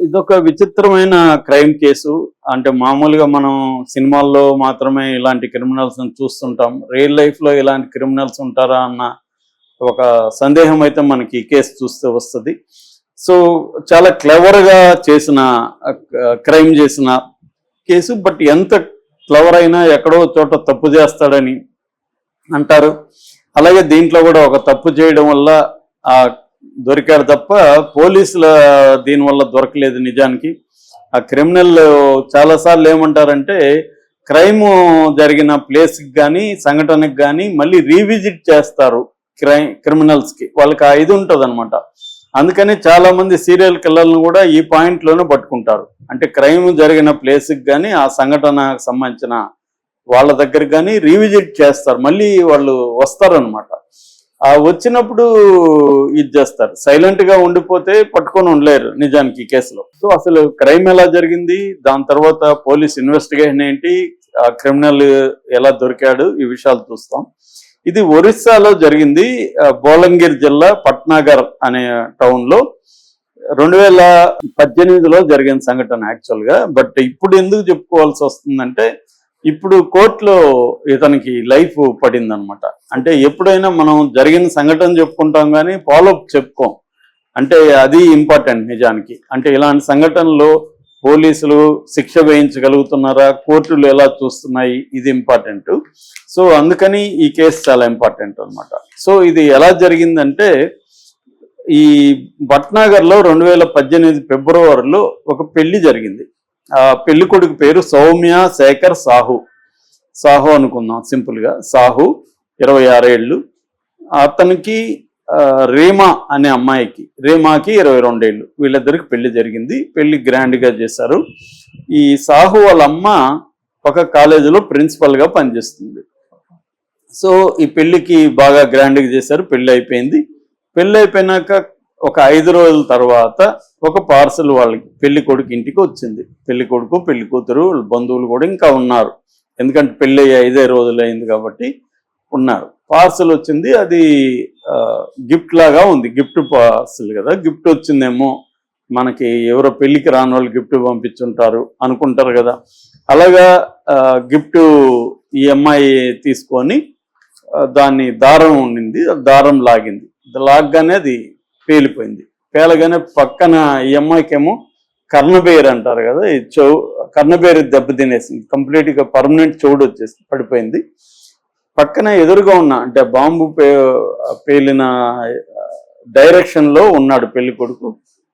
ఇదొక విచిత్రమైన crime case. అంటే మామూలుగా మనం సినిమాల్లో మాత్రమే ఇలాంటి క్రిమినల్స్ చూస్తుంటాం. రియల్ లైఫ్లో ఇలాంటి క్రిమినల్స్ ఉంటారా అన్న ఒక సందేహం అయితే మనకి ఈ కేసు చూస్తే వస్తుంది. సో చాలా క్లెవర్గా చేసిన క్రైమ్ చేసిన కేసు. బట్ ఎంత క్లవర్ అయినా ఎక్కడో చోట తప్పు చేస్తాడని అంటారు. అలాగే దీంట్లో కూడా ఒక తప్పు చేయడం వల్ల ఆ దొరికాడు తప్ప పోలీసుల దీనివల్ల దొరకలేదు. నిజానికి ఆ క్రిమినల్ చాలాసార్లు ఏమంటారంటే క్రైమ్ జరిగిన ప్లేస్కి కానీ సంఘటనకి కానీ మళ్ళీ రీవిజిట్ చేస్తారు క్రిమినల్స్కి. వాళ్ళకి ఆ ఇది ఉంటుంది అనమాట. అందుకని చాలా మంది సీరియల్ కిల్లర్లను కూడా ఈ పాయింట్లోనే పట్టుకుంటారు. అంటే క్రైమ్ జరిగిన ప్లేస్కి కానీ ఆ సంఘటనకు సంబంధించిన వాళ్ళ దగ్గర కానీ రీవిజిట్ చేస్తారు. మళ్ళీ వాళ్ళు వస్తారనమాట. ఆ వచ్చినప్పుడు ఇది చేస్తారు. సైలెంట్గా ఉండిపోతే పట్టుకొని ఉండలేరు నిజానికి ఈ కేసులో. సో అసలు క్రైమ్ ఎలా జరిగింది, దాని తర్వాత పోలీస్ ఇన్వెస్టిగేషన్ ఏంటి, ఆ క్రిమినల్ ఎలా దొరికాడు, ఈ విషయాలు చూస్తాం. ఇది ఒరిస్సాలో జరిగింది. బోలంగిర్ జిల్లా పట్నాగర్ అనే టౌన్లో 2018లో జరిగిన సంఘటన యాక్చువల్గా. బట్ ఇప్పుడు ఎందుకు చెప్పుకోవాల్సి వస్తుందంటే ఇప్పుడు కోర్టులో ఇతనికి లైఫ్ పడింది అనమాట. అంటే ఎప్పుడైనా మనం జరిగిన సంఘటన చెప్పుకుంటాం కానీ ఫాలోఅప్ చెప్పుకోం. అంటే అది ఇంపార్టెంట్ నిజానికి. అంటే ఇలాంటి సంఘటనలో పోలీసులు శిక్ష వేయించగలుగుతున్నారా, కోర్టులు ఎలా చూస్తున్నాయి, ఇది ఇంపార్టెంట్. సో అందుకని ఈ కేసు చాలా ఇంపార్టెంట్ అనమాట. సో ఇది ఎలా జరిగిందంటే ఈ భట్నాగర్లో 2018 ఫిబ్రవరిలో ఒక పెళ్లి జరిగింది. ఆ పెళ్లి కొడుకు పేరు సౌమ్య శేఖర్ సాహు. సాహు అనుకుందాం సింపుల్గా. సాహు 26 ఏళ్ళు. అతనికి రీమా అనే అమ్మాయికి, రీమాకి 22 ఏళ్ళు. వీళ్ళిద్దరికి పెళ్లి జరిగింది. పెళ్లి గ్రాండ్గా చేశారు. ఈ సాహు వాళ్ళ అమ్మ ఒక కాలేజీలో ప్రిన్సిపల్గా పనిచేస్తుంది. సో ఈ పెళ్లికి బాగా గ్రాండ్గా చేశారు. పెళ్లి అయిపోయింది. పెళ్లి అయిపోయినాక ఒక 5 రోజుల తర్వాత ఒక పార్సల్ వాళ్ళకి పెళ్లి కొడుకు ఇంటికి వచ్చింది. పెళ్లి కొడుకు, పెళ్లి కూతురు, బంధువులు కూడా ఇంకా ఉన్నారు. ఎందుకంటే పెళ్లి 5 రోజులు అయింది కాబట్టి ఉన్నారు. పార్సల్ వచ్చింది. అది గిఫ్ట్ లాగా ఉంది. గిఫ్ట్ పార్సల్ కదా, గిఫ్ట్ వచ్చిందేమో, మనకి ఎవరో పెళ్లికి రాని వాళ్ళు గిఫ్ట్ పంపించుంటారు అనుకుంటారు కదా. అలాగా గిఫ్ట్ ఈ అమ్మాయి తీసుకొని దాన్ని దారం ఉండింది, దారం లాగింది. లాగ్గానే అది పేలిపోయింది. పేలగానే పక్కన ఈ అమ్మాయికేమో కర్ణబేరు అంటారు కదా, ఈ కర్ణబేరు దెబ్బతినేసింది. కంప్లీట్గా పర్మనెంట్ చెవుడు వచ్చేసి పడిపోయింది. పక్కన ఎదురుగా ఉన్న అంటే బాంబు పేలిన డైరెక్షన్లో ఉన్నాడు పెళ్లి కొడుకు.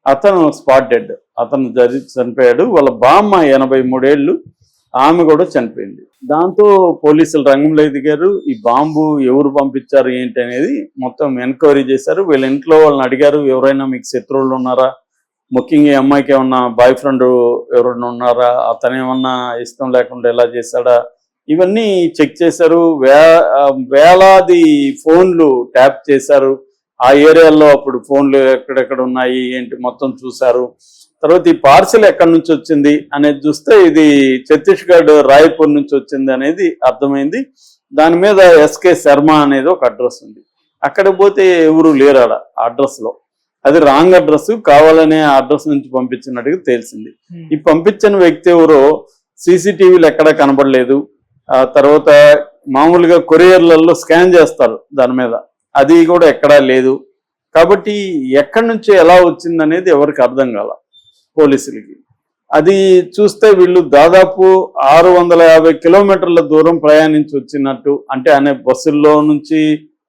అతను స్పాట్ డెడ్. అతను చనిపోయాడు. వాళ్ళ బామ్మ 83 ఏళ్ళు, ఆమె కూడా చనిపోయింది. దాంతో పోలీసులు రంగంలో దిగారు. ఈ బాంబు ఎవరు పంపించారు ఏంటి అనేది మొత్తం ఎంక్వైరీ చేశారు. వీళ్ళ ఇంట్లో వాళ్ళని అడిగారు, ఎవరైనా మీకు శత్రువులు ఉన్నారా, ముఖ్యంగా ఈ అమ్మాయికి ఏమన్నా బాయ్ ఫ్రెండ్ ఎవరైనా ఉన్నారా, అతను ఏమన్నా ఇష్టం లేకుండా ఎలా చేశాడా, ఇవన్నీ చెక్ చేశారు. వేలాది ఫోన్లు ట్యాప్ చేశారు. ఆ ఏరియాలో అప్పుడు ఫోన్లు ఎక్కడెక్కడ ఉన్నాయి ఏంటి మొత్తం చూశారు. తర్వాత ఈ పార్సిల్ ఎక్కడి నుంచి వచ్చింది అనేది చూస్తే ఇది ఛత్తీస్గఢ్ రాయ్పూర్ నుంచి వచ్చింది అనేది అర్థమైంది. దాని మీద ఎస్కే శర్మ అనేది ఒక అడ్రస్ ఉంది. అక్కడ పోతే ఎవరు లేరు ఆ అడ్రస్లో. అది రాంగ్ అడ్రస్, కావాలనే ఆ అడ్రస్ నుంచి పంపించినట్టుగా తెలిసింది. ఈ పంపించిన వ్యక్తి ఎవరో సీసీటీవీలు ఎక్కడా కనబడలేదు. ఆ తర్వాత మామూలుగా కొరియర్లలో స్కాన్ చేస్తారు దాని మీద, అది కూడా ఎక్కడా లేదు. కాబట్టి ఎక్కడి నుంచి ఎలా వచ్చింది అనేది ఎవరికి అర్థం కాల పోలీసులకి. అది చూస్తే వీళ్ళు దాదాపు 650 కిలోమీటర్ల దూరం ప్రయాణించి వచ్చినట్టు, అంటే అనే బస్సుల్లో నుంచి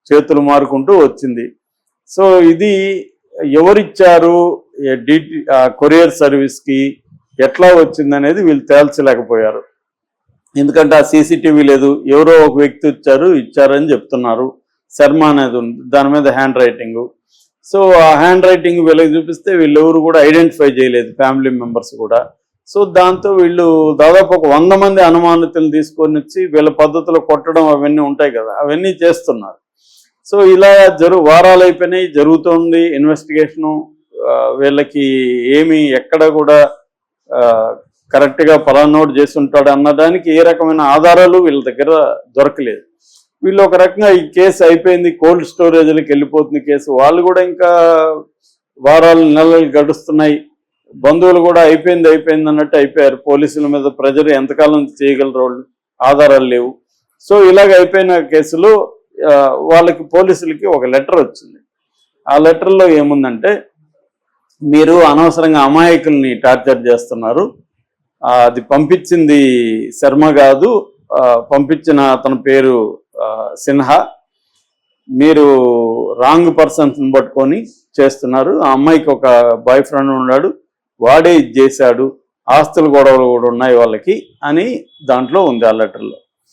చేతులు మారుకుంటూ వచ్చింది. సో ఇది ఎవరిచ్చారు కొరియర్ సర్వీస్కి, ఎట్లా వచ్చింది అనేది వీళ్ళు తేల్చలేకపోయారు. ఎందుకంటే ఆ సీసీటీవీ లేదు. ఎవరో ఒక వ్యక్తి ఇచ్చారని చెప్తున్నారు. శర్మ అనేది ఉంది, దాని మీద హ్యాండ్ రైటింగ్. సో ఆ హ్యాండ్ రైటింగ్ వీళ్ళకి చూపిస్తే వీళ్ళెవరు కూడా ఐడెంటిఫై చేయలేదు, ఫ్యామిలీ మెంబర్స్ కూడా. సో దాంతో వీళ్ళు దాదాపు ఒక 100 మంది అనుమానితులను తీసుకొని వచ్చి వీళ్ళ పద్ధతిలో కొట్టడం అవన్నీ ఉంటాయి కదా, అవన్నీ చేస్తున్నారు. సో ఇలా వారాలు అయిపోయినాయి, జరుగుతుంది ఇన్వెస్టిగేషను. వీళ్ళకి ఏమి ఎక్కడ కూడా కరెక్ట్గా పలానోట్ చేసి ఉంటాడు అన్నదానికి ఏ రకమైన ఆధారాలు వీళ్ళ దగ్గర దొరకలేదు. వీళ్ళు ఒక రకంగా ఈ కేసు అయిపోయింది, కోల్డ్ స్టోరేజ్లకు వెళ్ళిపోతుంది కేసు. వాళ్ళు కూడా ఇంకా వారాలు నెలలు గడుస్తున్నాయి. బంధువులు కూడా అయిపోయింది అయిపోయింది అన్నట్టు అయిపోయారు. పోలీసుల మీద ప్రెజర్ ఎంతకాలం చేయగలరు వాళ్ళు, ఆధారాలు లేవు. సో ఇలాగ అయిపోయిన కేసులో వాళ్ళకి పోలీసులకి ఒక లెటర్ వచ్చింది. ఆ లెటర్లో ఏముందంటే, మీరు అనవసరంగా అమాయకుల్ని టార్చర్ చేస్తున్నారు, అది పంపించింది శర్మ కాదు, పంపించిన అతని పేరు సిన్హా, మీరు రాంగ్ పర్సన్స్ పట్టుకొని చేస్తున్నారు. ఆ అమ్మాయికి ఒక బాయ్ ఫ్రెండ్ ఉన్నాడు, వాడే ఇది చేశాడు, ఆస్తుల గొడవలు కూడా ఉన్నాయి వాళ్ళకి అని దాంట్లో ఉంది ఆ లెటర్లో.